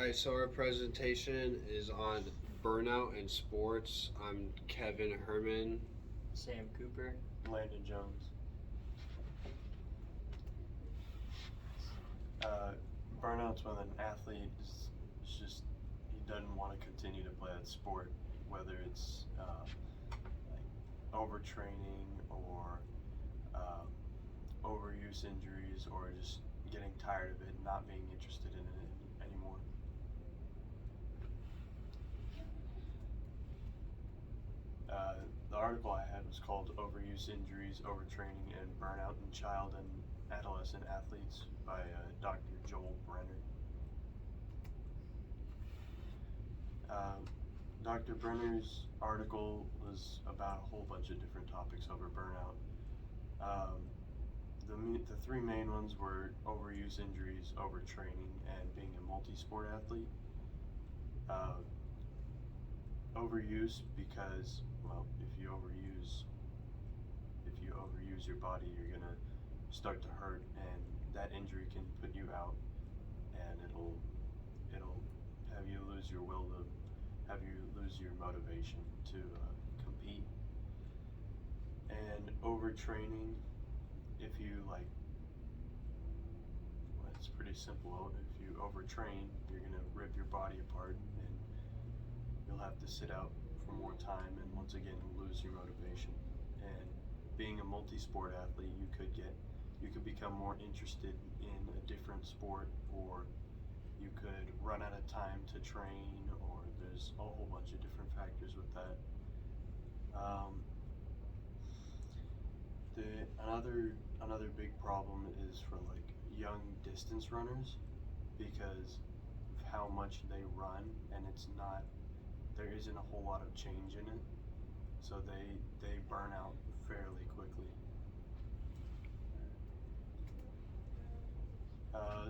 Alright, so our presentation is on burnout in sports. I'm Kevin Herman. Sam Cooper. Landon Jones. Burnout's when an athlete is just, he doesn't want to continue to play that sport, whether it's like overtraining or overuse injuries or just getting tired of it and not being interested in it anymore. The article I had was called Overuse Injuries, Overtraining, and Burnout in Child and Adolescent Athletes by Dr. Joel Brenner. Dr. Brenner's article was about a whole bunch of different topics over burnout. The three main ones were overuse injuries, overtraining, and being a multi-sport athlete. Overuse because, well, if you overuse your body, you're gonna start to hurt, and that injury can put you out, and it'll have you lose your will to, have you lose your motivation to compete. And overtraining, if you well, it's pretty simple. If you overtrain, you're gonna rip your body apart, and you'll have to sit out for more time, and once again lose your motivation. And being a multi-sport athlete, you could become more interested in a different sport, or you could run out of time to train, or there's a whole bunch of different factors with that. Another big problem is for like young distance runners, because of how much they run, and there isn't a whole lot of change in it, so they burn out fairly quickly.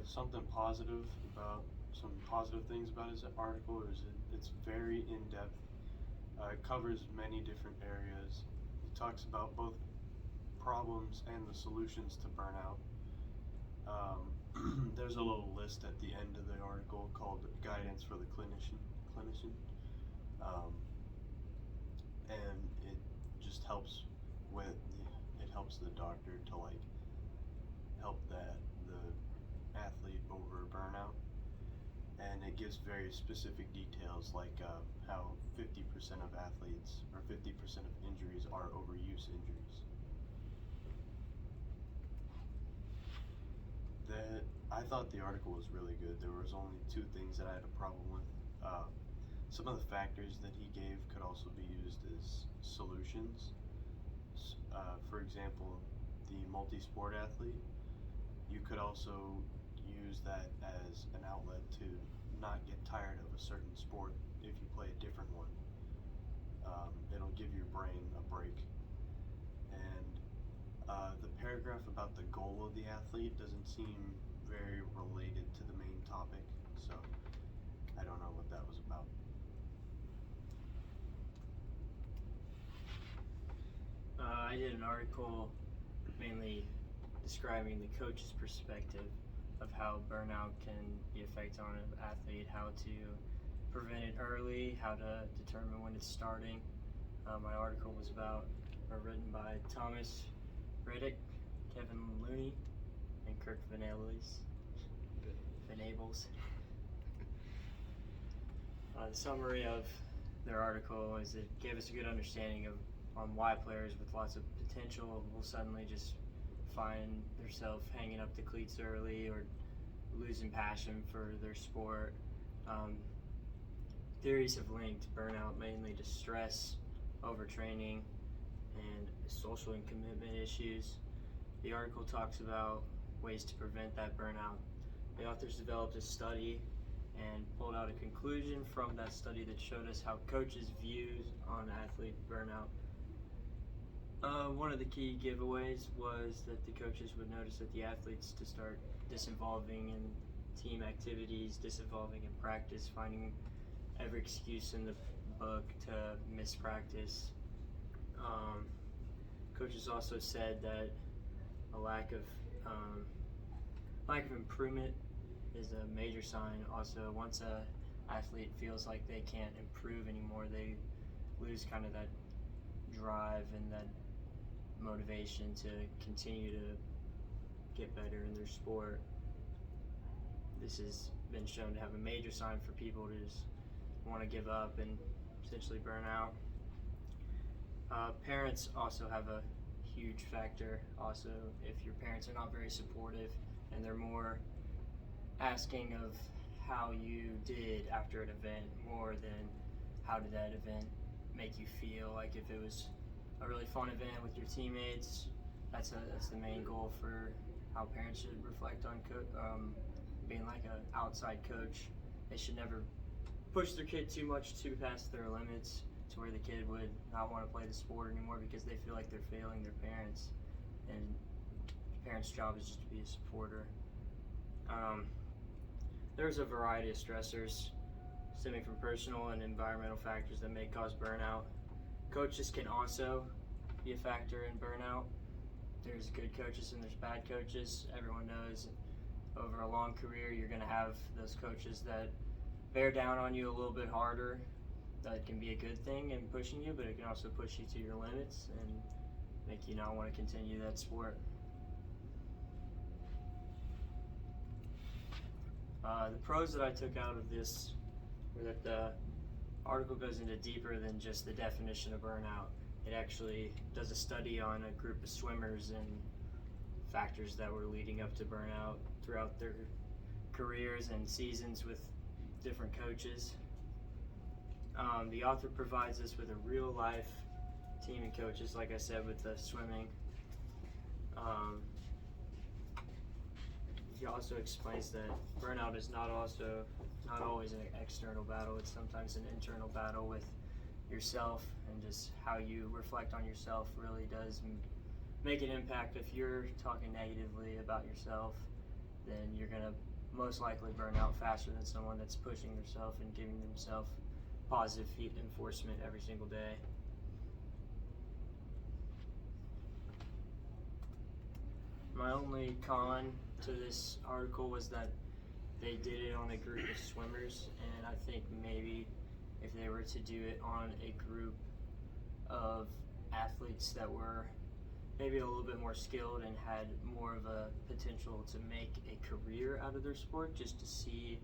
Some positive things about his article is it's very in-depth. It covers many different areas. It talks about both problems and the solutions to burnout. There's a little list at the end of the article called Guidance for the Clinician. And it just helps the doctor to help the athlete over burnout, and it gives very specific details like how 50% of athletes or 50% of injuries are overuse injuries. I thought the article was really good. There was only two things that I had a problem with. Some of the factors that he gave could also be used as solutions. For example, the multi-sport athlete, you could also use that as an outlet to not get tired of a certain sport if you play a different one. It'll give your brain a break. And the paragraph about the goal of the athlete doesn't seem very related to the main topic, so I don't know what that was about. I did an article mainly describing the coach's perspective of how burnout can be effect on an athlete, how to prevent it early, how to determine when it's starting. My article was written by Thomas Reddick, Kevin Looney, and Kirk Venables. The summary of their article is it gave us a good understanding on why players with lots of potential will suddenly just find themselves hanging up the cleats early or losing passion for their sport. Theories have linked burnout mainly to stress, overtraining, and social and commitment issues. The article talks about ways to prevent that burnout. The authors developed a study and pulled out a conclusion from that study that showed us how coaches' views on athlete burnout. One of the key giveaways was that the coaches would notice that the athletes to start disinvolving in team activities, disinvolving in practice, finding every excuse in the book to miss practice. Coaches also said that a lack of improvement is a major sign. Also, once a athlete feels like they can't improve anymore, they lose kind of that drive and that motivation to continue to get better in their sport. This has been shown to have a major sign for people to just want to give up and essentially burn out. Parents also have a huge factor. Also, if your parents are not very supportive and they're more asking of how you did after an event more than how did that event make you feel. Like if it was a really fun event with your teammates, that's the main goal for how parents should reflect on being like an outside coach. They should never push their kid too much too past their limits to where the kid would not want to play the sport anymore because they feel like they're failing their parents. And the parents' job is just to be a supporter. There's a variety of stressors stemming from personal and environmental factors that may cause burnout. Coaches can also be a factor in burnout. There's good coaches and there's bad coaches. Everyone knows over a long career you're going to have those coaches that bear down on you a little bit harder. That can be a good thing in pushing you, but it can also push you to your limits and make you not want to continue that sport. The pros that I took out of this were that the article goes into deeper than just the definition of burnout. It actually does a study on a group of swimmers and factors that were leading up to burnout throughout their careers and seasons with different coaches. The author provides us with a real life team and coaches, like I said, with the swimming. He also explains that burnout is not always an external battle. It's sometimes an internal battle with yourself, and just how you reflect on yourself really does make an impact. If you're talking negatively about yourself, then you're gonna most likely burn out faster than someone that's pushing themselves and giving themselves positive enforcement every single day. My only con to this article was that they did it on a group of swimmers, and I think maybe if they were to do it on a group of athletes that were maybe a little bit more skilled and had more of a potential to make a career out of their sport, just to see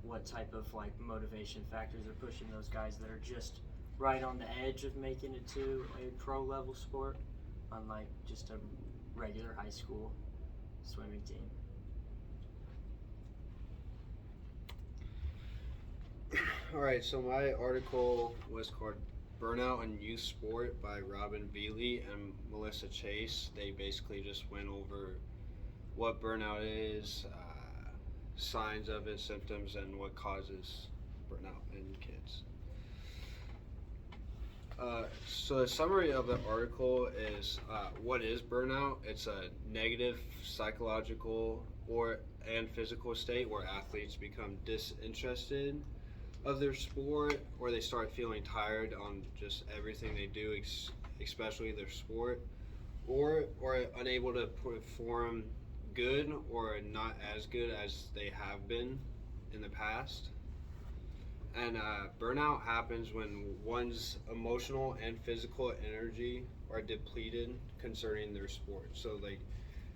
what type of like motivation factors are pushing those guys that are just right on the edge of making it to a pro level sport, unlike just a regular high school swimming team. Alright, so my article was called Burnout in Youth Sport by Robin Veely and Melissa Chase. They basically just went over what burnout is, signs of it, symptoms, and what causes burnout in kids. So the summary of the article is what is burnout? It's a negative psychological and physical state where athletes become disinterested of their sport, or they start feeling tired on just everything they do, especially their sport, or unable to perform good or not as good as they have been in the past. And burnout happens when one's emotional and physical energy are depleted concerning their sport. So like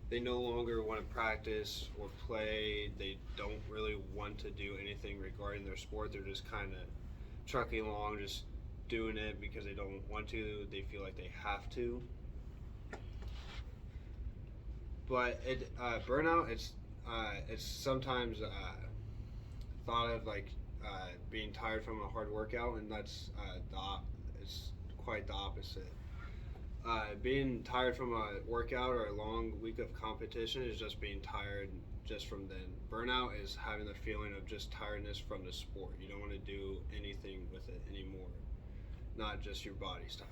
they no longer want to practice or play. They don't really want to do anything regarding their sport. They're just kind of trucking along, just doing it because they don't want to. They feel like they have to. But burnout, it's sometimes thought of like being tired from a hard workout, and that's it's quite the opposite. Being tired from a workout or a long week of competition is just being tired just from then. Burnout is having the feeling of just tiredness from the sport. You don't want to do anything with it anymore, not just your body's tired.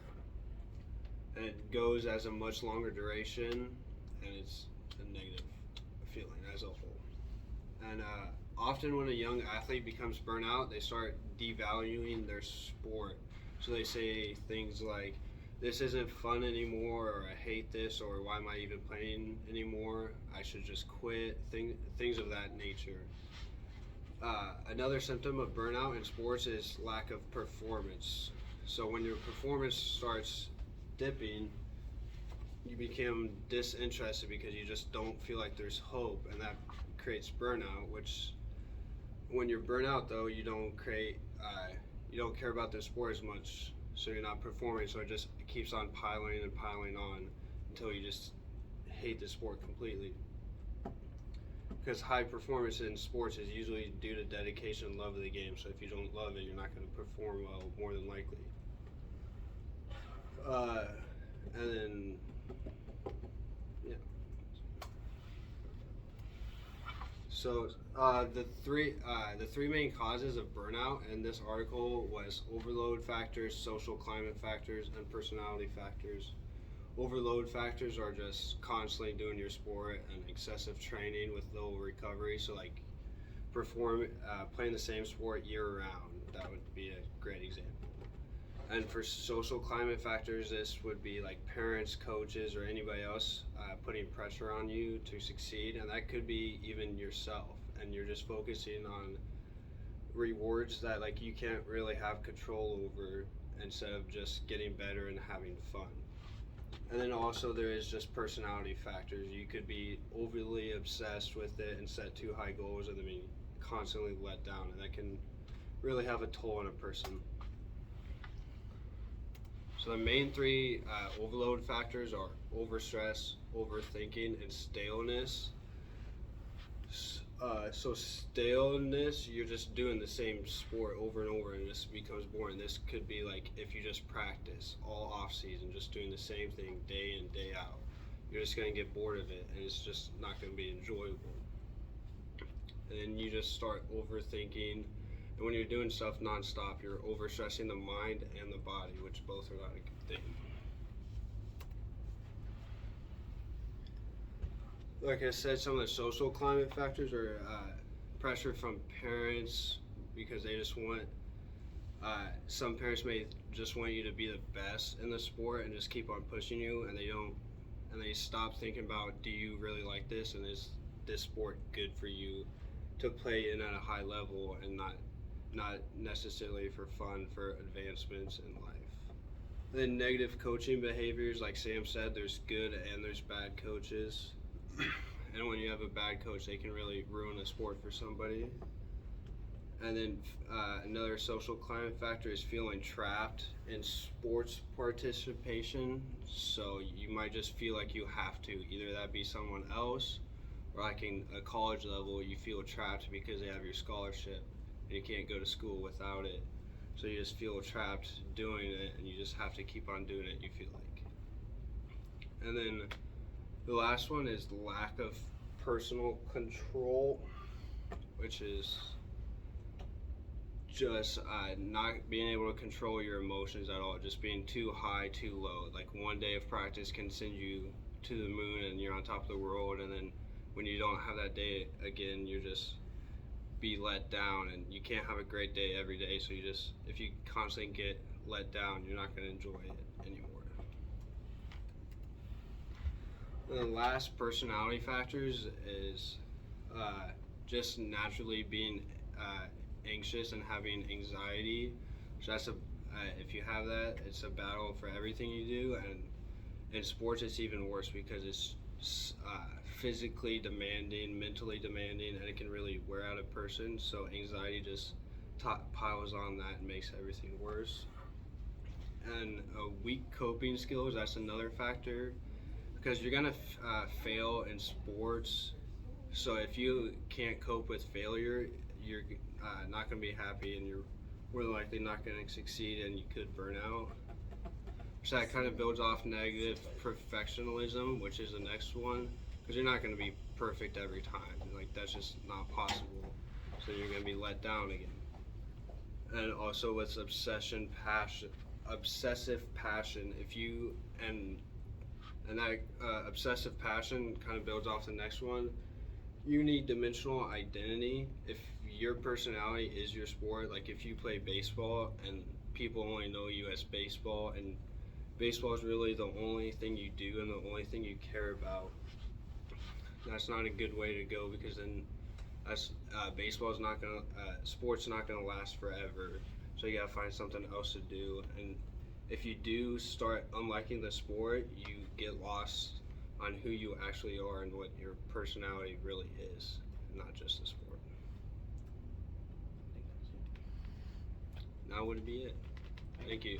And it goes as a much longer duration, and it's a negative feeling as a whole. And often when a young athlete becomes burnout, they start devaluing their sport. So they say things like, this isn't fun anymore, or I hate this, or why am I even playing anymore? I should just quit. Things of that nature. Another symptom of burnout in sports is lack of performance. So when your performance starts dipping, you become disinterested because you just don't feel like there's hope, and that creates burnout. Which, when you're burnout, though, you don't care about the sport as much, so you're not performing. So it just keeps on piling and piling on until you just hate the sport completely. Because high performance in sports is usually due to dedication and love of the game. So if you don't love it, you're not going to perform well, more than likely. And then, yeah. So the three main causes of burnout in this article was overload factors, social climate factors, and personality factors. Overload factors are just constantly doing your sport and excessive training with little recovery. So like playing the same sport year round. That would be a great example. And for social climate factors, this would be like parents, coaches, or anybody else putting pressure on you to succeed. And that could be even yourself. And you're just focusing on rewards that like you can't really have control over, instead of just getting better and having fun. And then also there is just personality factors. You could be overly obsessed with it and set too high goals and then be constantly let down, and that can really have a toll on a person. So the main three overload factors are overstress, overthinking, and staleness. So staleness, you're just doing the same sport over and over and it just becomes boring. This could be like if you just practice all off season, just doing the same thing day in, day out. You're just going to get bored of it and it's just not going to be enjoyable. And then you just start overthinking. And when you're doing stuff nonstop, you're overstressing the mind and the body, which both are not a good thing. Like I said, some of the social climate factors are pressure from parents, because they just want, some parents may just want you to be the best in the sport and just keep on pushing you, and they stop thinking about, do you really like this, and is this sport good for you to play in at a high level, and not necessarily for fun, for advancements in life. Then negative coaching behaviors, like Sam said, there's good and there's bad coaches. And when you have a bad coach, they can really ruin a sport for somebody. And then another social climate factor is feeling trapped in sports participation. So you might just feel like you have to, either that be someone else, or like in a college level, you feel trapped because they have your scholarship and you can't go to school without it. So you just feel trapped doing it, and you just have to keep on doing it, you feel like. And then the last one is lack of personal control, which is just not being able to control your emotions at all, just being too high, too low. Like one day of practice can send you to the moon and you're on top of the world, and then when you don't have that day again, you're just be let down, and you can't have a great day every day. So if you constantly get let down, you're not going to enjoy it anymore. And the last personality factors is just naturally being anxious and having anxiety. So that's if you have that, it's a battle for everything you do. And in sports, it's even worse because it's physically demanding, mentally demanding, and it can really wear out a person. So anxiety just piles on that and makes everything worse. And weak coping skills, that's another factor, because you're gonna fail in sports. So if you can't cope with failure, you're not gonna be happy, and you're more than likely not gonna succeed, and you could burn out. So that kind of builds off negative perfectionism, which is the next one, because you're not going to be perfect every time. Like, that's just not possible. So you're going to be let down again. And also with obsessive passion, if you and that obsessive passion kind of builds off the next one. Unidimensional identity. If your personality is your sport, like if you play baseball and people only know you as baseball, and baseball is really the only thing you do and the only thing you care about, that's not a good way to go, because then baseball's not gonna, sports not gonna last forever. So you gotta find something else to do. And if you do start unliking the sport, you get lost on who you actually are and what your personality really is, not just the sport. That would be it. Thank you.